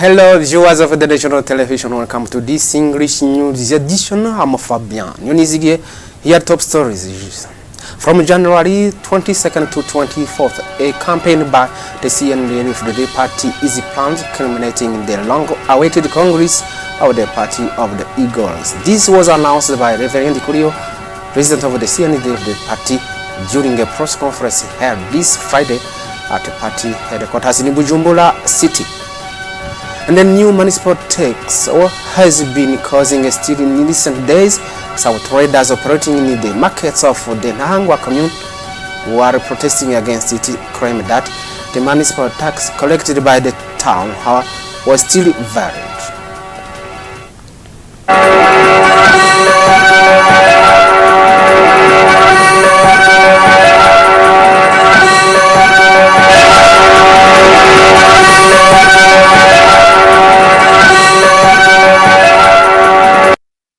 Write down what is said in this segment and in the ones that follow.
Hello viewers of the National Television, welcome to this English News edition. I'm Fabian. Here top stories. From January 22nd to 24th, a campaign by the CNDD party is planned culminating the long-awaited Congress of the Party of the Eagles. This was announced by Reverend Kurio, president of the CNDD party, during a press conference held this Friday at the party headquarters in Bujumbura City. And the new municipal tax has been causing a stir in recent days. Some traders operating in the markets of the Nahangwa commune who are protesting against it claim that the municipal tax collected by the town was still valid.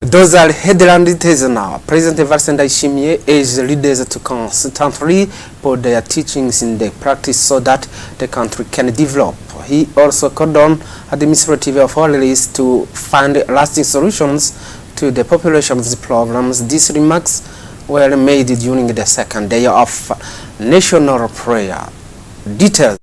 Those are headline details now. President Evariste Ndayishimiye urged leaders to constantly put their teachings in the practice so that the country can develop. He also called on administrative authorities to find lasting solutions to the population's problems. These remarks were made during the second day of national prayer. Details.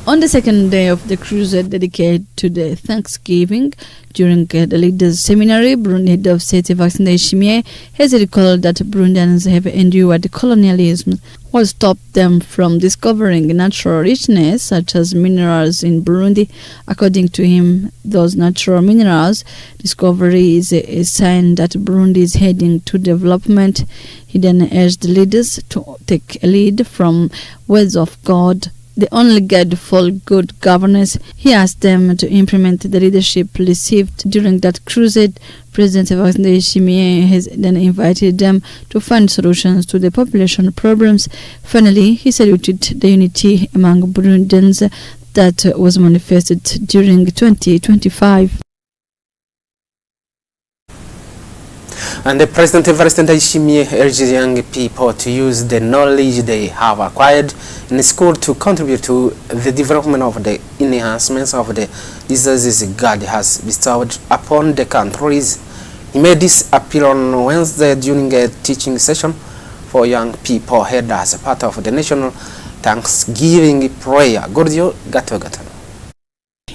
On the second day of the crusade dedicated to the Thanksgiving, during the leaders' seminary, Burundi head of state Evariste Ndayishimiye has recalled that Burundians have endured colonialism, what stopped them from discovering natural richness such as minerals in Burundi. According to him, those natural minerals discovery is a sign that Burundi is heading to development. He then urged leaders to take a lead from words of God, the only guide for good governance. He asked them to implement the leadership received during that crusade. President Evariste Ndayishimiye has then invited them to find solutions to the population problems. Finally, he saluted the unity among Burundians that was manifested during 2025. And the President Evariste Ndayishimiye urges young people to use the knowledge they have acquired in school to contribute to the development of the enhancements of the resources God has bestowed upon the countries. He made this appeal on Wednesday during a teaching session for young people held as a part of the national Thanksgiving prayer. Gordio Gato.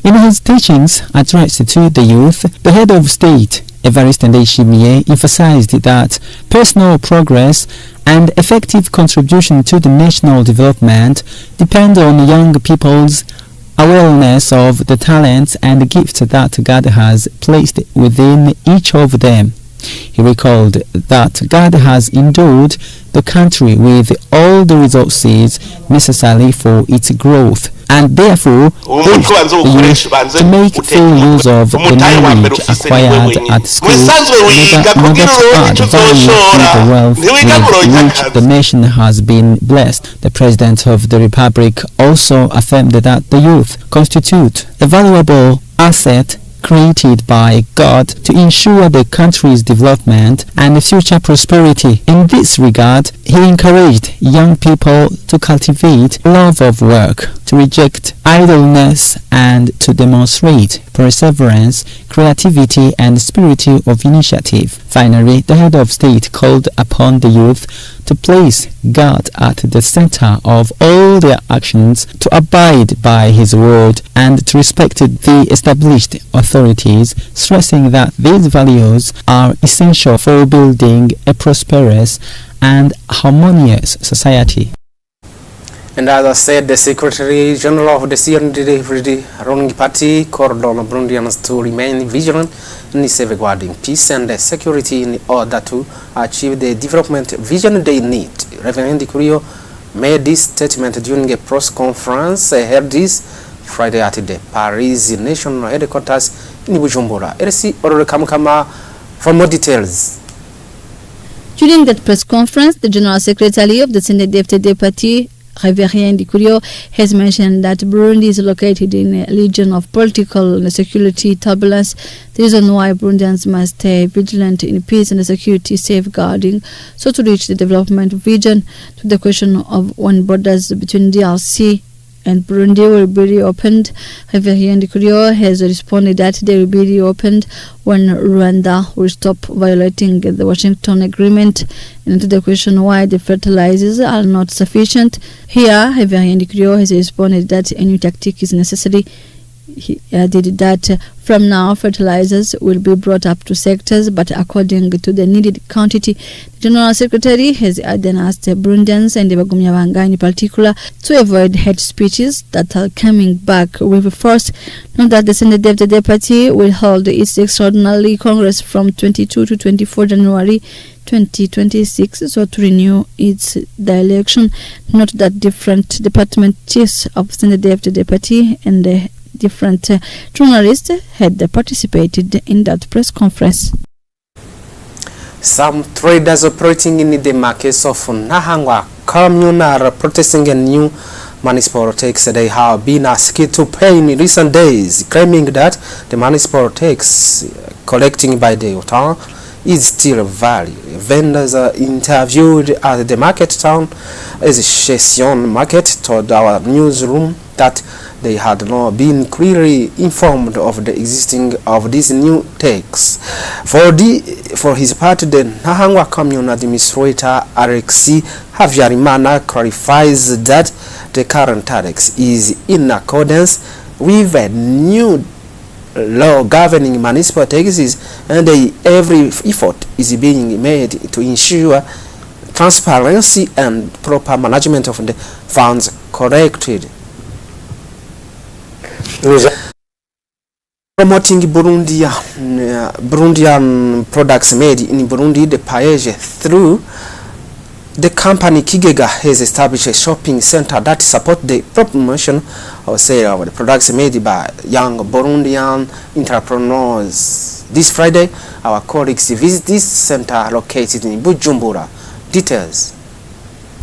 In his teachings addressed to the youth, the head of state, Evariste Ndayishimiye, emphasized that personal progress and effective contribution to the national development depend on young people's awareness of the talents and gifts that God has placed within each of them. He recalled that God has endowed the country with all the resources necessary for its growth, and therefore urged the youth to make full use of the knowledge acquired at school in order to add value to the wealth with which the nation has been blessed. The President of the Republic also affirmed that the youth constitute a valuable asset created by God to ensure the country's development and future prosperity. In this regard, he encouraged young people to cultivate love of work, to reject idleness, and to demonstrate perseverance, creativity, and spirit of initiative. Finally, the head of state called upon the youth to place God at the center of all their actions, to abide by his word, and to respect the established authorities, stressing that these values are essential for building a prosperous and harmonious society. And as I said, the Secretary General of the CNDD ruling party called on Burundians to remain vigilant in safeguarding peace and security in order to achieve the development vision they need. Reverend Kurio made this statement during a press conference held this Friday at the Paris National Headquarters in Bujumbura. RC Orokamukama for more details. During that press conference, the General Secretary of the CNDD party, Reverend Kurio, has mentioned that Burundi is located in a region of political and security turbulence. The reason why Burundians must stay vigilant in peace and security safeguarding, so to reach the development vision. To the question of when borders between DRC and Burundi will be reopened. However, Ndikurio has responded that they will be reopened when Rwanda will stop violating the Washington Agreement. And to the question why the fertilizers are not sufficient, here However, Ndikurio has responded that a new tactic is necessary. He added that from now fertilizers will be brought up to sectors, but according to the needed quantity. The General Secretary has then asked Burundians and the Bagumyabanga in particular to avoid hate speeches that are coming back with force. Note that the Sendedevtede Party will hold its extraordinary Congress from 22 to 24 January 2026, so to renew the election. Note that different department chiefs of Sendedevtede Party and the different journalists had participated in that press conference. Some traders operating in the markets of Nahangwa commune are protesting a new municipal tax they have been asked to pay in recent days, claiming that the municipal tax collecting by the town is still valid. Vendors are interviewed at the market town as Shesion Market told our newsroom that they had not been clearly informed of the existing of this new tax. For his part, the Nahangwa Commune Administrator Alexi Havyarimana clarifies that the current tax is in accordance with a new law governing municipal taxes, and every effort is being made to ensure transparency and proper management of the funds collected. Promoting Burundian products made in Burundi, the Paege, through the company Kigega has established a shopping center that supports the promotion or sale of the products made by young Burundian entrepreneurs. This Friday, our colleagues visit this center located in Bujumbura. Details.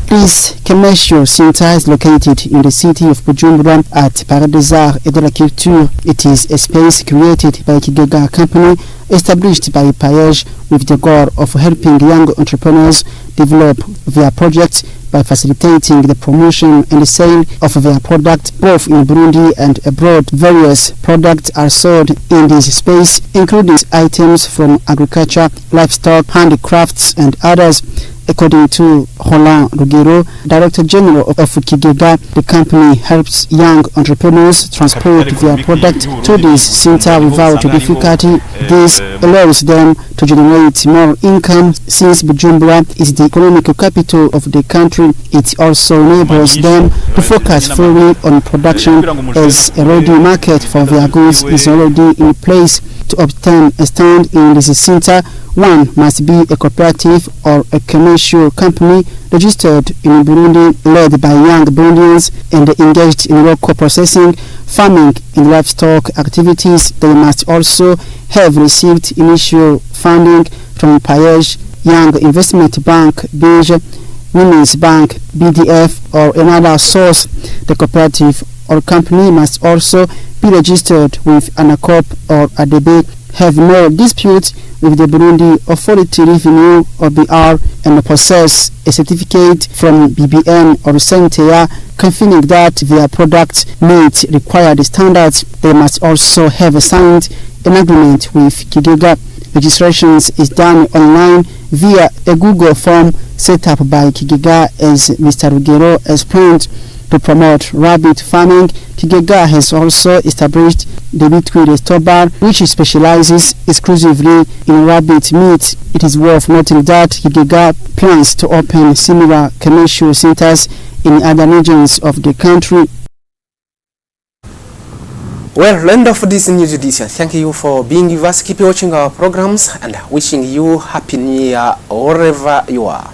This commercial center is located in the city of Bujumbura at Parc des Arts et de la Culture. It is a space created by Kigega Company, established by Paege with the goal of helping young entrepreneurs develop their projects by facilitating the promotion and the sale of their product both in Burundi and abroad. Various products are sold in this space, including items from agriculture, livestock, handicrafts, and others. According to Roland Rugero, Director General of Kigega, the company helps young entrepreneurs transport their product to this center without difficulty. This allows them to generate more income. Since Bujumbura is the economic capital of the country, it also enables them to focus fully on production, as a ready market for their goods is already in place. To obtain a stand in this center, one must be a cooperative or a commercial company registered in Burundi, led by young Burundians and engaged in local processing, farming, and livestock activities. They must also have received initial funding from Paege, Young Investment Bank, BIJ, Women's Bank, BDF, or another source. The cooperative or company must also be registered with ANACOP or ADB, have no dispute with the Burundi Authority Revenue or BR, and possess a certificate from BBN or Sentea confirming that their products meet required standards. They must also have signed an agreement with Kigega. Registrations is done online via a Google form set up by Kigega, as Mr. Rugero explained. To promote rabbit farming, Kigega has also established the Bitwiri Store Bar, which specializes exclusively in rabbit meat. It is worth noting that Kigega plans to open similar commercial centers in other regions of the country. Well, end of this news edition. Thank you for being with us. Keep watching our programs and wishing you Happy New Year wherever you are.